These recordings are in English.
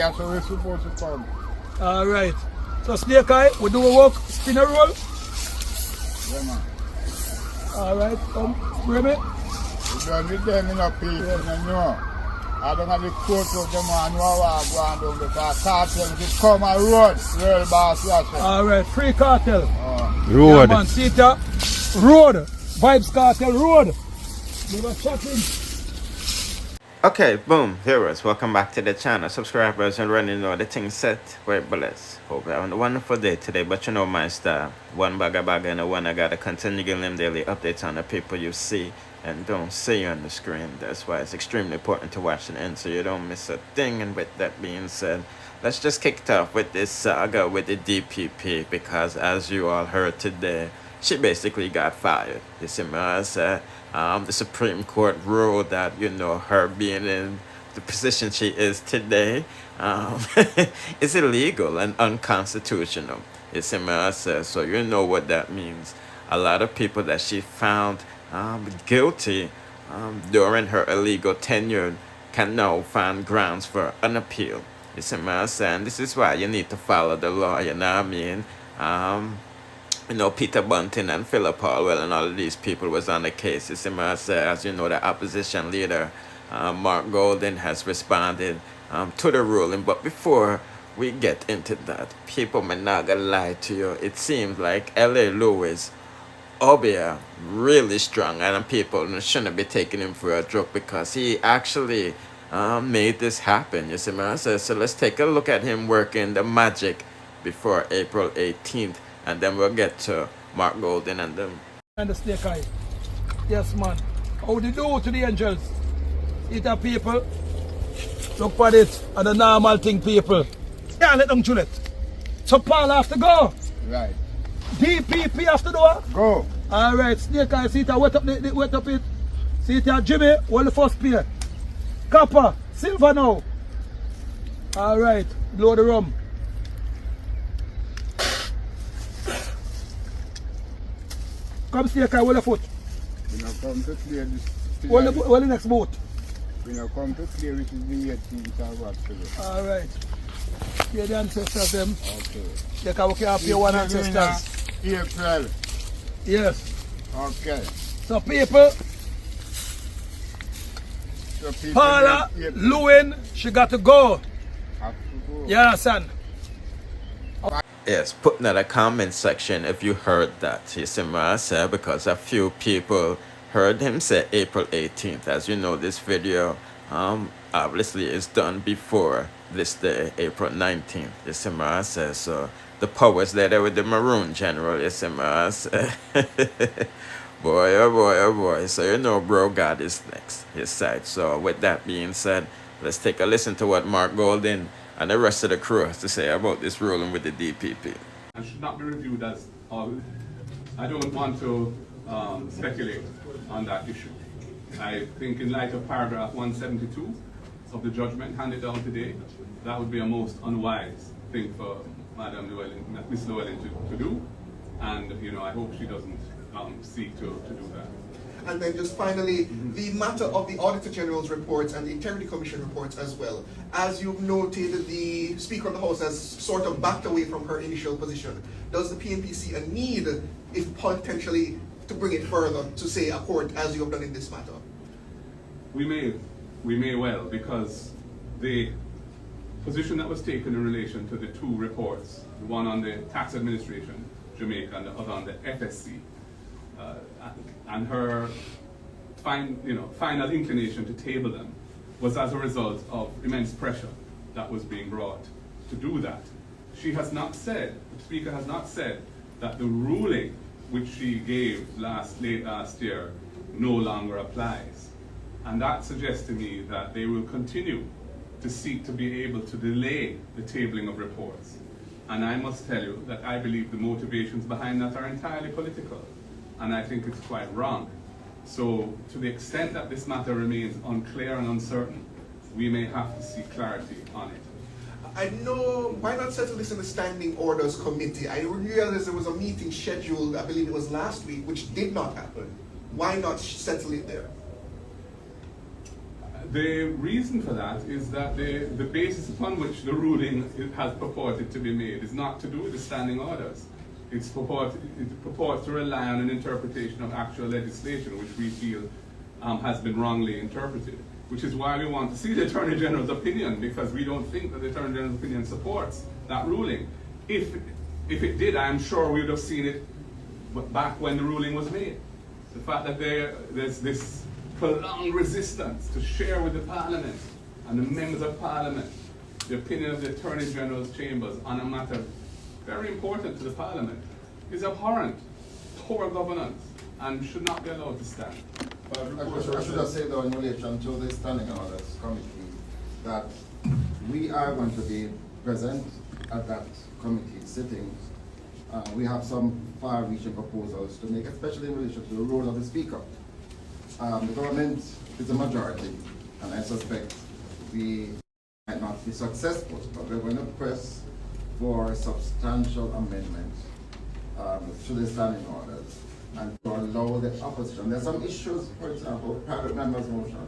yeah, so we're supposed to come. Alright. So Snake Eye, we do a walk, spin a roll. Yeah, man. Alright, come, Remy. We done with them in a piece, you know. I don't have the court of them and know what I'm going down because Kartel will come and road. Real boss, yes. Alright, free Kartel. Road. Yeah, man, see that? Road. Vybz Kartel road. We were chatting. Okay, boom, viewers, welcome back to the channel. Subscribers and running know the thing set. We're blessed. Hope you're having a wonderful day today. But you know my style. One bag and one I gotta continue giving them daily updates on the people you see and don't see on the screen. That's why it's extremely important to watch the end so you don't miss a thing. And with that being said, let's just kick it off with this saga with the DPP, because as you all heard today, she basically got fired. You see me, I said, the Supreme Court ruled that, you know, her being in the position she is today is illegal and unconstitutional. You see me, I said, so you know what that means. A lot of people that she found guilty during her illegal tenure can now find grounds for an appeal. You see me, I said, and this is why you need to follow the law, you know what I mean? You know, Peter Bunting and PHILLIP PaulWell and all of these people was on the case. You see, as you know, the opposition leader, Mark Golden, has responded to the ruling. But before we get into that, people may not gonna lie to you. It seems like L.A. Lewis, Obia, really strong, and people shouldn't be taking him for a joke because he actually made this happen. You see, so let's take a look at him working the magic before April 18th. And then we'll get to Mark Golden and them. And the Snake Eye. Yes, man. How do you do to the angels? Eat the people. Look at it. And the normal thing, people. Yeah, let them chill it. So Paul have to go. Right. DPP have to do. Go. Alright, Snake Eye, see it, wet up it. See it, Jimmy, hold the first pair. Copper, silver now. Alright, blow the rum. Come Snake Eye, hold the foot. We now come to clear this. Hold the next boat. We now come to clear which is the 18th or what today. Alright. Hear the ancestors them. Okay. You can work up your one ancestors. April. Yes. Okay. So people, So people Paula LLYWEN, she got to go. have to go. Yeah, son. Yes, put in the comment section if you heard that. You see what I said, because a few people heard him say April 18th. As you know, this video obviously is done before this day, April 19th. You see what I said? So the powers there with the Maroon General, you see what I said? Boy, oh boy, oh boy. So you know, bro, God is next, his side. So with that being said, let's take a listen to what Mark Golden and the rest of the crew has to say about this ruling with the DPP. And should not be reviewed as, I don't want to speculate on that issue. I think in light of paragraph 172 of the judgment handed down today, that would be a most unwise thing for Miss Llewellyn to do. And you know, I hope she doesn't seek to do that. And then just finally, the matter of the Auditor General's reports and the Integrity Commission reports as well. As you've noted, the Speaker of the House has sort of backed away from her initial position. Does the PNP see a need, if potentially, to bring it further to, say, a court as you have done in this matter? We may well, because the position that was taken in relation to the two reports, the one on the Tax Administration, Jamaica, and the other on the FSC, and her final inclination to table them was as a result of immense pressure that was being brought to do that. She has not said, the Speaker has not said, that the ruling which she gave late last year no longer applies. And that suggests to me that they will continue to seek to be able to delay the tabling of reports. And I must tell you that I believe the motivations behind that are entirely political. And I think it's quite wrong. So to the extent that this matter remains unclear and uncertain, we may have to seek clarity on it. I know, why not settle this in the Standing Orders Committee? I realized there was a meeting scheduled, I believe it was last week, which did not happen. Why not settle it there? the reason for that is that the basis upon which the ruling has purported to be made is not to do with the standing orders. It purports to rely on an interpretation of actual legislation, which we feel has been wrongly interpreted, which is why we want to see the Attorney General's opinion, because we don't think that the Attorney General's opinion supports that ruling. If it did, I'm sure we would have seen it back when the ruling was made. The fact that there's this prolonged resistance to share with the Parliament and the members of Parliament the opinion of the Attorney General's chambers on a matter very important to the Parliament is abhorrent, poor governance, and should not be allowed to stand. I should have said though in relation to the Standing Orders Committee that we are going to be present at that committee sitting. We have some far-reaching proposals to make, especially in relation to the role of the Speaker. The government is a majority, and I suspect we might not be successful, but we're going to press for substantial amendments to the standing orders and to allow the opposition. There are some issues, for example, private members' motion.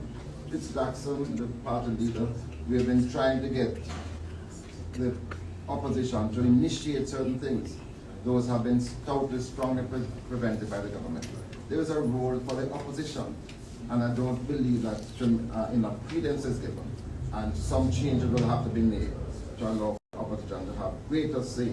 It's Jackson, the party leader. We have been trying to get the opposition to initiate certain things. Those have been stoutly, strongly prevented by the government. There is a role for the opposition, and I don't believe that enough credence is given, and some changes will have to be made to allow the opposition to have greater say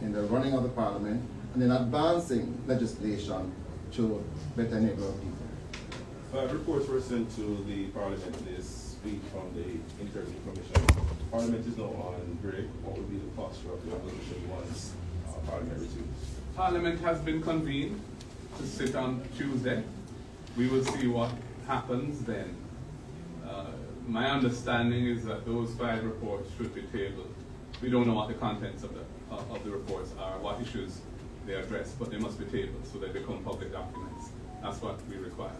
in the running of the Parliament and in advancing legislation to better enable people. Reports were sent to the Parliament this week from the Integrity Commission. Parliament is now on break. What would be the posture of the opposition once Parliament resumes? Parliament has been convened to sit on Tuesday. We will see what happens then. My understanding is that those 5 reports should be tabled. We don't know what the contents of the reports are, what issues they address, but they must be tabled so they become public documents. That's what we require.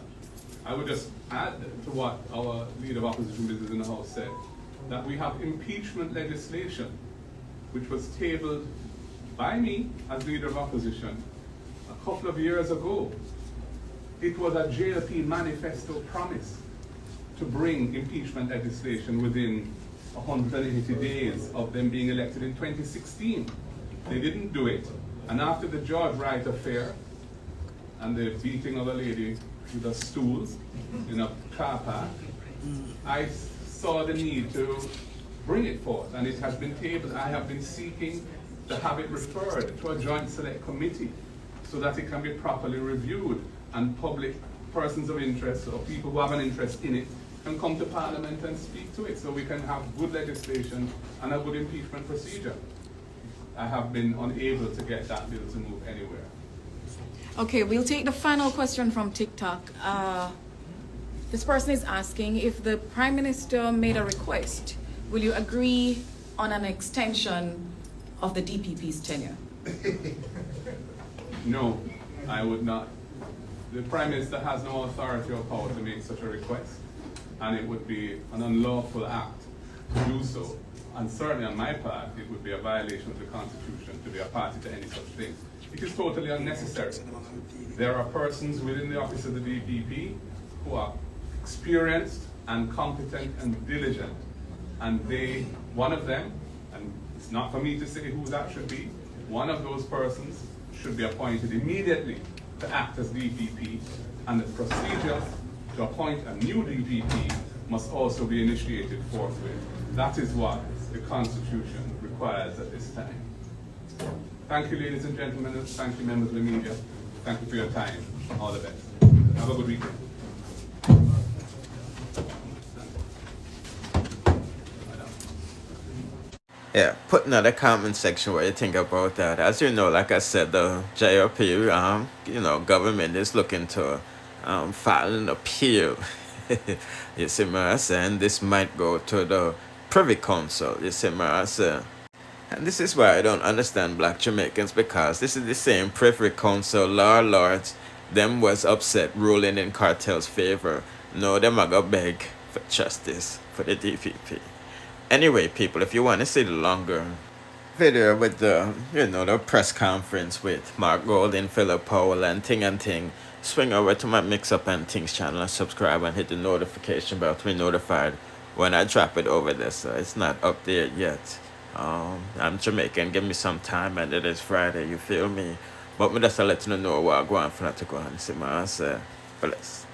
I would just add to what our leader of opposition business in the House said, that we have impeachment legislation, which was tabled by me as leader of opposition a couple of years ago. It was a JLP manifesto promise to bring impeachment legislation within 180 days of them being elected in 2016. They didn't do it. And after the George Wright affair and the beating of a lady with a stool in a car park, I saw the need to bring it forth, and it has been tabled. I have been seeking to have it referred to a joint select committee so that it can be properly reviewed and public persons of interest or people who have an interest in it can come to Parliament and speak to it so we can have good legislation and a good impeachment procedure. I have been unable to get that bill to move anywhere. Okay, we'll take the final question from TikTok. This person is asking, if the Prime Minister made a request, will you agree on an extension of the DPP's tenure? No, I would not. The Prime Minister has no authority or power to make such a request, and it would be an unlawful act to do so. And certainly on my part, it would be a violation of the Constitution to be a party to any such thing. It is totally unnecessary. There are persons within the office of the DPP who are experienced and competent and diligent, and one of them, and it's not for me to say who that should be, one of those persons should be appointed immediately to act as DPP, and the procedure to appoint a new DPP must also be initiated forthwith. That is what the Constitution requires at this time. Thank you, ladies and gentlemen, and thank you, members of the media. Thank you for your time. All the best. Have a good weekend. Yeah, put in the comment section what you think about that. As you know, like I said, the JLP, government is looking to file an appeal. You see what I'm saying? This might go to the Privy Council. You see what I'm saying? And this is why I don't understand black Jamaicans, because this is the same Privy Council lords them was upset ruling in Kartel's favor. No, them are gonna beg for justice for the DPP. Anyway, people, if you want to see the longer video with the, the press conference with Mark Golding, Philip Powell, and Ting, swing over to my Mixup and Things channel and subscribe and hit the notification bell to be notified when I drop it over there. So it's not up there yet. I'm Jamaican, give me some time, and it is Friday, you feel me? But me just let you know what I go on for not to go and see my answer. Bless.